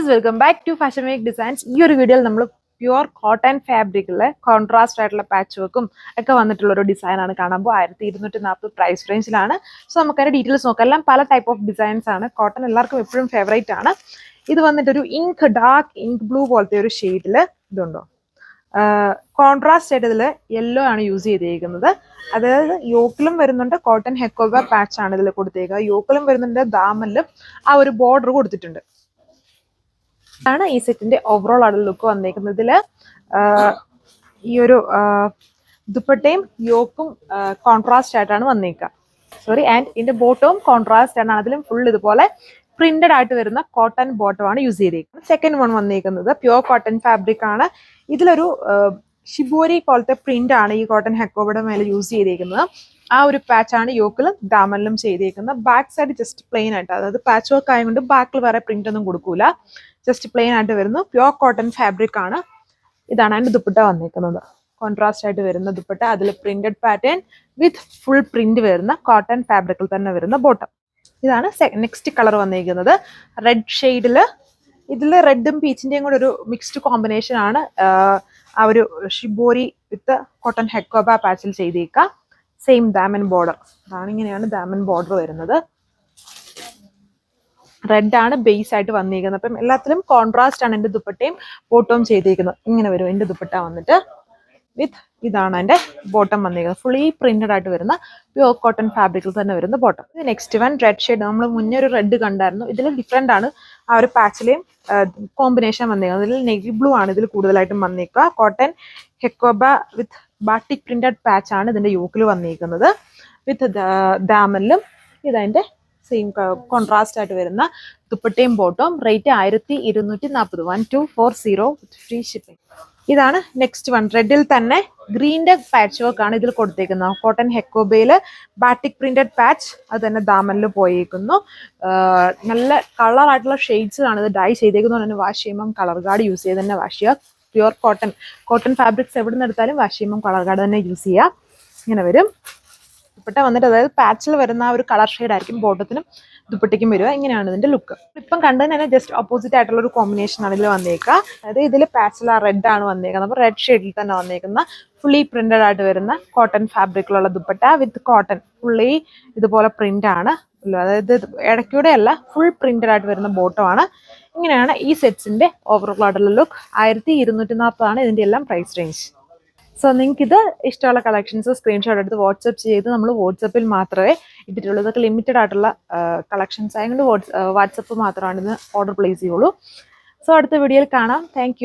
Viewers welcome back to fashion make designs. ഈ ഒരു വീഡിയോയിൽ നമ്മൾ പ്യുവർ കോട്ടൺ ഫാബ്രിക്കിലെ കോൺട്രാസ്റ്റ് ആയിട്ടുള്ള പാച്ച് വർക്കും ഒക്കെ വന്നിട്ടുള്ള ഒരു ഡിസൈൻ ആണ് കാണുമ്പോൾ 1240 പ്രൈസ് റേഞ്ചിലാണ്. സോ നമുക്കതിന്റെ ഡീറ്റെയിൽസ് നോക്കാം. എല്ലാം പല ടൈപ്പ് ഓഫ് ഡിസൈൻസ് ആണ്. കോട്ടൺ എല്ലാവർക്കും എപ്പോഴും ഫേവറേറ്റ് ആണ്. ഇത് വന്നിട്ടൊരു ഡാർക്ക് ഇങ്ക് ബ്ലൂ പോലത്തെ ഒരു ഷെയ്ഡിൽ ഇതുണ്ടോ, കോൺട്രാസ്റ്റ് ആയിട്ട് ഇതിൽ യെല്ലോ ആണ് യൂസ് ചെയ്തിരിക്കുന്നത്. അതായത് യോക്കിലും വരുന്നുണ്ട്, കോട്ടൺ ഹെക്കോബ പാച്ച് ആണ് ഇതിൽ കൊടുത്തേക്കുക. യോക്കിലും വരുന്നുണ്ട്, ദാമനിലും ആ ഒരു ബോർഡർ കൊടുത്തിട്ടുണ്ട്. ആണ് ഈ സെറ്റിന്റെ ഓവറോൾ ആയിട്ടുള്ള ലുക്ക് വന്നേക്കുന്നത്. ഇതില് ഈ ഒരു ദുപ്പട്ടയും യോക്കും കോൺട്രാസ്റ്റ് ആയിട്ടാണ് വന്നേക്കുക. ആൻഡ് ഇതിന്റെ ബോട്ടവും കോൺട്രാസ്റ്റ് ആണ്. അതിലും ഫുൾ ഇതുപോലെ പ്രിന്റഡ് ആയിട്ട് വരുന്ന കോട്ടൺ ബോട്ടം ആണ് യൂസ് ചെയ്തിരിക്കുന്നത്. സെക്കൻഡ് വൺ വന്നിരിക്കുന്നത് പ്യുവർ കോട്ടൺ ഫാബ്രിക് ആണ്. ഇതിലൊരു ഷിബോരി പോലത്തെ പ്രിന്റ് ആണ് ഈ കോട്ടൺ ഹെക്കോബയുടെ മേലെ യൂസ് ചെയ്തിരിക്കുന്നത്. ആ ഒരു പാച്ചാണ് യോക്കിലും ദാമനിലും ചെയ്തിരിക്കുന്നത്. ബാക്ക് സൈഡ് ജസ്റ്റ് പ്ലെയിൻ ആയിട്ട്, അതായത് പാച്ച് വർക്ക് ആയതുകൊണ്ട് ബാക്കിൽ വേറെ പ്രിന്റ് ഒന്നും കൊടുക്കൂല, ജസ്റ്റ് പ്ലെയിൻ ആയിട്ട് വരുന്നു. പ്യുവർ കോട്ടൺ ഫാബ്രിക് ആണ്. ഇതാണ് അതിന്റെ ദുപ്പട്ട വന്നിരിക്കുന്നത്. കോൺട്രാസ്റ്റ് ആയിട്ട് വരുന്ന ദുപ്പട്ട, അതിൽ printed pattern with full print വരുന്ന കോട്ടൺ ഫാബ്രിക്കിൽ തന്നെ വരുന്ന ബോട്ടം. ഇതാണ് നെക്സ്റ്റ് കളർ വന്നിരിക്കുന്നത്. റെഡ് ഷെയ്ഡില്, ഇതിൽ റെഡും പീച്ചിന്റെയും കൂടെ ഒരു മിക്സ്ഡ് കോമ്പിനേഷൻ ആണ് ആ ഒരു ഷിബോരി വിത്ത് കോട്ടൺ ഹെക്കോബ പാച്ചിൽ ചെയ്തേക്കുക. Same Daman border. അതാണ്, ഇങ്ങനെയാണ് ദാമൻ ബോർഡർ വരുന്നത്. റെഡ് ആണ് ബേസ് ആയിട്ട് വന്നിരിക്കുന്നത്. അപ്പം എല്ലാത്തിലും കോൺട്രാസ്റ്റ് ആണ് എൻ്റെ ദുപ്പട്ടയും ബോട്ടവും ചെയ്തിരിക്കുന്നത്. ഇങ്ങനെ വരും എൻ്റെ ദുപ്പട്ട വന്നിട്ട് വിത്ത് ഇതാണ് എൻ്റെ ബോട്ടം വന്നിരിക്കുന്നത്. ഫുള്ളി പ്രിന്റഡ് ആയിട്ട് വരുന്ന പ്യുവർ കോട്ടൺ ഫാബ്രിക്കിൽ തന്നെ വരുന്ന bottom. Next one red shade. നമ്മൾ മുന്നേ ഒരു റെഡ് കണ്ടായിരുന്നു. ഇതിൽ ഡിഫറെന്റ് ആണ് ആ ഒരു പാച്ചിലെയും കോമ്പിനേഷൻ വന്നിരിക്കുന്നത്. ഇതിൽ നെവി ബ്ലൂ ആണ് ഇതിൽ കൂടുതലായിട്ടും വന്നിരിക്കുക. കോട്ടൺ ഹെക്കോബ വിത്ത് ബാട്ടിക് പ്രിന്റഡ് പാച്ച് ആണ് ഇതിന്റെ യോക്കിൽ വന്നിരിക്കുന്നത്. വിത്ത് ദാമനിലും ഇതതിന്റെ സെയിം കോൺട്രാസ്റ്റ് ആയിട്ട് വരുന്ന ദുപ്പട്ടയും ബോട്ടവും. Rate 1240, 1240 free shipping. ഇതാണ് നെക്സ്റ്റ് വൺ. റെഡിൽ തന്നെ ഗ്രീൻ്റെ പാച്ച് വർക്ക് ആണ് ഇതിൽ കൊടുത്തേക്കുന്നത്. കോട്ടൺ ഹെക്കോബയില് ബാട്ടിക് പ്രിന്റഡ് പാച്ച്, അത് തന്നെ ദാമനിൽ പോയിരിക്കുന്നു. നല്ല കളർ ആയിട്ടുള്ള ഷെയ്ഡ്സ് ആണ് ഇത് ഡൈ ചെയ്തേക്കുന്നത്. തന്നെ വാഷ് ചെയ്യുമ്പം കളർ ഗാർഡ് യൂസ് ചെയ്ത് തന്നെ വാഷ് ചെയ്യുക. പ്യുവർ കോട്ടൺ ഫാബ്രിക്സ് എവിടെ നിന്ന് എടുത്താലും വാഷ് ചെയ്യുമ്പം കളർ ഗാർഡ് തന്നെ യൂസ് ചെയ്യുക. ഇങ്ങനെ വരും ദുപ്പട്ട വന്നിട്ട്. അതായത് പാച്ചിൽ വരുന്ന ആ ഒരു കളർ ഷെയ്ഡ് ആയിരിക്കും ബോട്ടത്തിനും ദുപ്പട്ടയ്ക്കും വരിക. ഇങ്ങനെയാണ് ഇതിന്റെ ലുക്ക്. ഇപ്പം കണ്ടതിന് തന്നെ ജസ്റ്റ് ഓപ്പോസിറ്റ് ആയിട്ടുള്ള ഒരു കോമ്പിനേഷൻ ആണ് ഇതിൽ വന്നേക്കുക. അതായത് ഇതിൽ പാച്ചിൽ ആ റെഡ് ആണ് വന്നേക്കുന്നത്. അപ്പോൾ റെഡ് ഷെയ്ഡിൽ തന്നെ വന്നേക്കുന്ന ഫുള്ളി പ്രിന്റഡ് ആയിട്ട് വരുന്ന കോട്ടൺ ഫാബ്രിക്കിലുള്ള ദുപ്പട്ട വിത്ത് കോട്ടൺ. ഫുള്ളി ഇതുപോലെ പ്രിന്റ് ആണ്. അതായത് ഇടയ്ക്കൂടെ അല്ല, ഫുൾ പ്രിന്റഡ് ആയിട്ട് വരുന്ന ബോട്ടം ആണ്. ഇങ്ങനെയാണ് ഈ സെറ്റ്സിന്റെ ഓവറോൾ ആയിട്ടുള്ള ലുക്ക്. 1240 ആണ് ഇതിന്റെ എല്ലാം പ്രൈസ് റേഞ്ച്. സോ നിങ്ങൾക്ക് ഇത് ഇഷ്ടമുള്ള കളക്ഷൻസ് സ്ക്രീൻഷോട്ട് എടുത്ത് വാട്സപ്പ് ചെയ്ത്, നമ്മൾ വാട്സപ്പിൽ മാത്രമേ ഇട്ടിട്ടുള്ളൂ. ഇതൊക്കെ ലിമിറ്റഡ് ആയിട്ടുള്ള കളക്ഷൻസ് ആയതുകൊണ്ട് വാട്സപ്പ് മാത്രമാണ് ഇത് ഓർഡർ പ്ലേസ് ചെയ്യുള്ളൂ. സോ അടുത്ത വീഡിയോയിൽ കാണാം. താങ്ക്